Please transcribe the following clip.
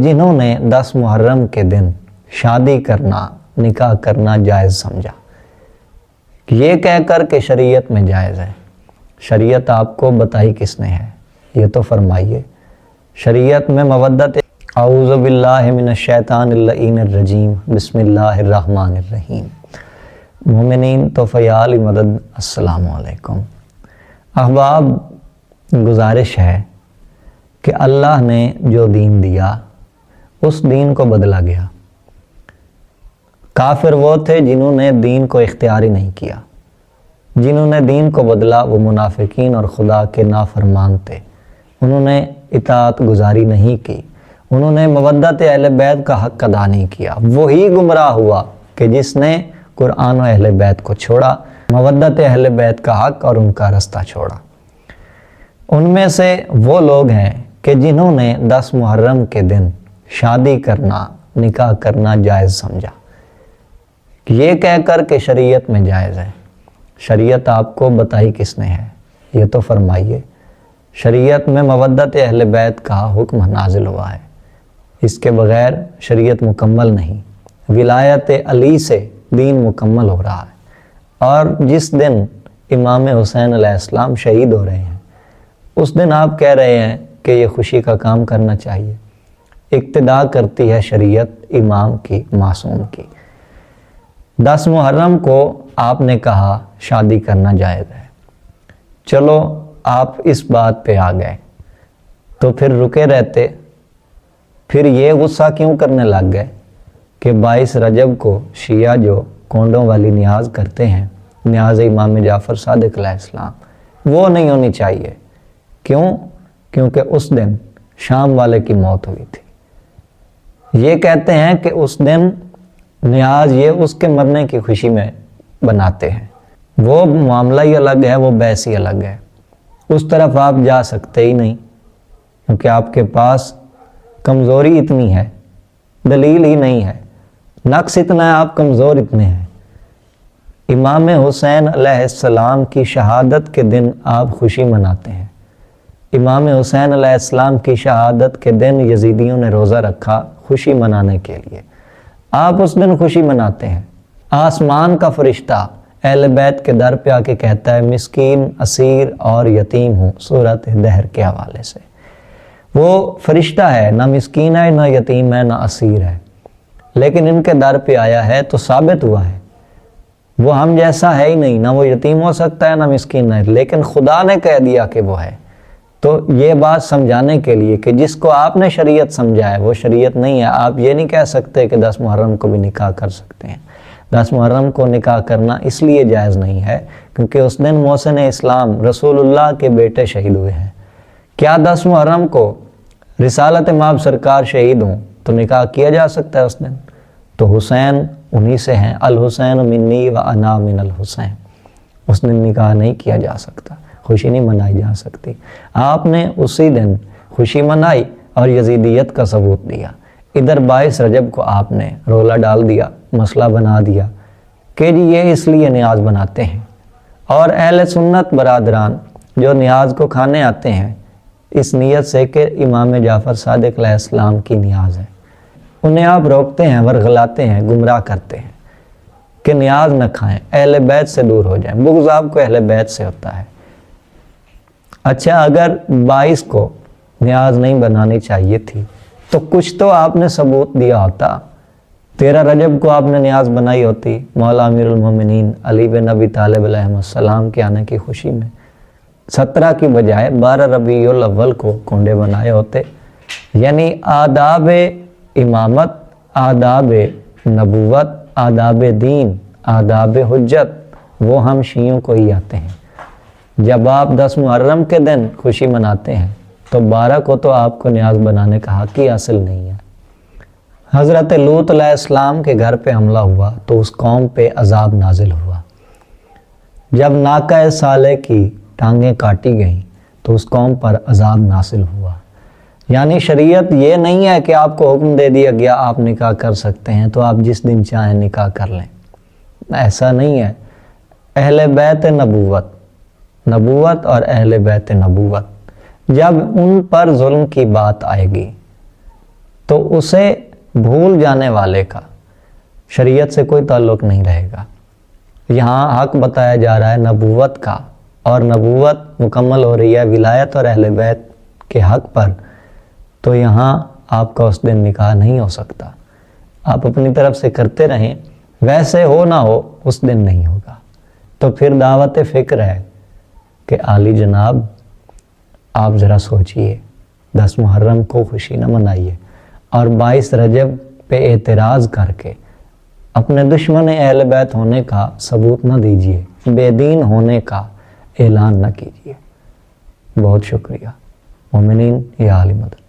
جنہوں نے 10 محرم کے دن شادی کرنا، نکاح کرنا جائز سمجھا، یہ کہہ کر کہ شریعت میں جائز ہے۔ شریعت آپ کو بتائی کس نے ہے؟ یہ تو فرمائیے۔ شریعت میں مودت، اعوذ باللہ من الشیطان اللعین الرجیم، بسم اللہ الرحمن الرحیم۔ مومنین تو فیال مدد، السلام علیکم۔ احباب، گزارش ہے کہ اللہ نے جو دین دیا اس دین کو بدلا گیا۔ کافر وہ تھے جنہوں نے دین کو اختیاری نہیں کیا، جنہوں نے دین کو بدلا وہ منافقین اور خدا کے نافرمان تھے۔ انہوں نے اطاعت گزاری نہیں کی، انہوں نے مودت اہل بیت کا حق ادا نہیں کیا۔ وہی گمراہ ہوا کہ جس نے قرآن و اہل بیت کو چھوڑا، مودت اہل بیت کا حق اور ان کا رستہ چھوڑا۔ ان میں سے وہ لوگ ہیں کہ جنہوں نے 10 محرم کے دن شادی کرنا، نکاح کرنا جائز سمجھا، یہ کہہ کر کہ شریعت میں جائز ہے۔ شریعت آپ کو بتائی کس نے ہے؟ یہ تو فرمائیے۔ شریعت میں مودت اہل بیت کا حکم نازل ہوا ہے، اس کے بغیر شریعت مکمل نہیں۔ ولایت علی سے دین مکمل ہو رہا ہے، اور جس دن امام حسین علیہ السلام شہید ہو رہے ہیں اس دن آپ کہہ رہے ہیں کہ یہ خوشی کا کام کرنا چاہیے۔ اقتدا کرتی ہے شریعت امام کی، معصوم کی۔ 10 محرم کو آپ نے کہا شادی کرنا جائز ہے، چلو آپ اس بات پہ آ گئے تو پھر رکے رہتے، پھر یہ غصہ کیوں کرنے لگ گئے کہ 22 رجب کو شیعہ جو کونڈوں والی نیاز کرتے ہیں، نیاز امام جعفر صادق علیہ السلام، وہ نہیں ہونی چاہیے؟ کیوں؟ کیونکہ اس دن شام والے کی موت ہوئی تھی۔ یہ کہتے ہیں کہ اس دن نیاز یہ اس کے مرنے کی خوشی میں بناتے ہیں، وہ معاملہ ہی الگ ہے، وہ بحث ہی الگ ہے۔ اس طرف آپ جا سکتے ہی نہیں، کیونکہ آپ کے پاس کمزوری اتنی ہے، دلیل ہی نہیں ہے، نقص اتنا ہے، آپ کمزور اتنے ہیں۔ امام حسین علیہ السلام کی شہادت کے دن آپ خوشی مناتے ہیں۔ امام حسین علیہ السلام کی شہادت کے دن یزیدیوں نے روزہ رکھا خوشی منانے کے لیے، آپ اس دن خوشی مناتے ہیں۔ آسمان کا فرشتہ اہل بیت کے در پہ آ کے کہتا ہے مسکین، اسیر اور یتیم ہوں، سورۃ دہر کے حوالے سے۔ وہ فرشتہ ہے، نہ مسکین ہے، نہ یتیم ہے، نہ اسیر ہے، لیکن ان کے در پہ آیا ہے تو ثابت ہوا ہے وہ ہم جیسا ہے ہی نہیں، نہ وہ یتیم ہو سکتا ہے نہ مسکین ہے، لیکن خدا نے کہہ دیا کہ وہ ہے۔ تو یہ بات سمجھانے کے لیے کہ جس کو آپ نے شریعت سمجھا ہے وہ شریعت نہیں ہے۔ آپ یہ نہیں کہہ سکتے کہ 10 محرم کو بھی نکاح کر سکتے ہیں۔ 10 محرم کو نکاح کرنا اس لیے جائز نہیں ہے کیونکہ اس دن محسن اسلام رسول اللہ کے بیٹے شہید ہوئے ہیں۔ کیا 10 محرم کو رسالت مآب سرکار شہید ہوں تو نکاح کیا جا سکتا ہے اس دن؟ تو حسین انہی سے ہیں، الحسین منی و انا من الحسین، اس دن نکاح نہیں کیا جا سکتا، خوشی نہیں منائی جا سکتی۔ آپ نے اسی دن خوشی منائی اور یزیدیت کا ثبوت دیا۔ ادھر 22 رجب کو آپ نے رولا ڈال دیا، مسئلہ بنا دیا کہ جی یہ اس لیے نیاز بناتے ہیں، اور اہل سنت برادران جو نیاز کو کھانے آتے ہیں اس نیت سے کہ امام جعفر صادق علیہ السلام کی نیاز ہے، انہیں آپ روکتے ہیں، ورغلاتے ہیں، گمراہ کرتے ہیں کہ نیاز نہ کھائیں، اہل بیت سے دور ہو جائیں۔ بغض آپ کو اہل بیت سے ہوتا ہے۔ اچھا، اگر 22 کو نیاز نہیں بنانی چاہیے تھی تو کچھ تو آپ نے ثبوت دیا ہوتا۔ 13 رجب کو آپ نے نیاز بنائی ہوتی مولا امیر المومنین علی بن ابی طالب علیہ السلام کے آنے کی خوشی میں، 17 کی بجائے 12 ربیع الاول کو کنڈے بنائے ہوتے۔ یعنی آداب امامت، آداب نبوت، آداب دین، آداب حجت وہ ہم شیعوں کو ہی آتے ہیں۔ جب آپ 10 محرم کے دن خوشی مناتے ہیں تو 12 کو تو آپ کو نیاز بنانے کا حق ہی حاصل نہیں ہے۔ حضرت لوط علیہ السلام کے گھر پہ حملہ ہوا تو اس قوم پہ عذاب نازل ہوا۔ جب ناقہ صالح کی ٹانگیں کاٹی گئیں تو اس قوم پر عذاب نازل ہوا۔ یعنی شریعت یہ نہیں ہے کہ آپ کو حکم دے دیا گیا آپ نکاح کر سکتے ہیں تو آپ جس دن چاہیں نکاح کر لیں، ایسا نہیں ہے۔ اہل بیت نبوت اور اہل بیت نبوت، جب ان پر ظلم کی بات آئے گی تو اسے بھول جانے والے کا شریعت سے کوئی تعلق نہیں رہے گا۔ یہاں حق بتایا جا رہا ہے نبوت کا، اور نبوت مکمل ہو رہی ہے ولایت اور اہل بیت کے حق پر، تو یہاں آپ کا اس دن نکاح نہیں ہو سکتا۔ آپ اپنی طرف سے کرتے رہیں، ویسے ہو نہ ہو اس دن نہیں ہوگا۔ تو پھر دعوت فکر ہے کہ عالی جناب آپ ذرا سوچئے، 10 محرم کو خوشی نہ منائیے، اور 22 رجب پہ اعتراض کر کے اپنے دشمن اہل بیت ہونے کا ثبوت نہ دیجیے، بے دین ہونے کا اعلان نہ کیجیے۔ بہت شکریہ۔ مومنین، یہ عالی مدد۔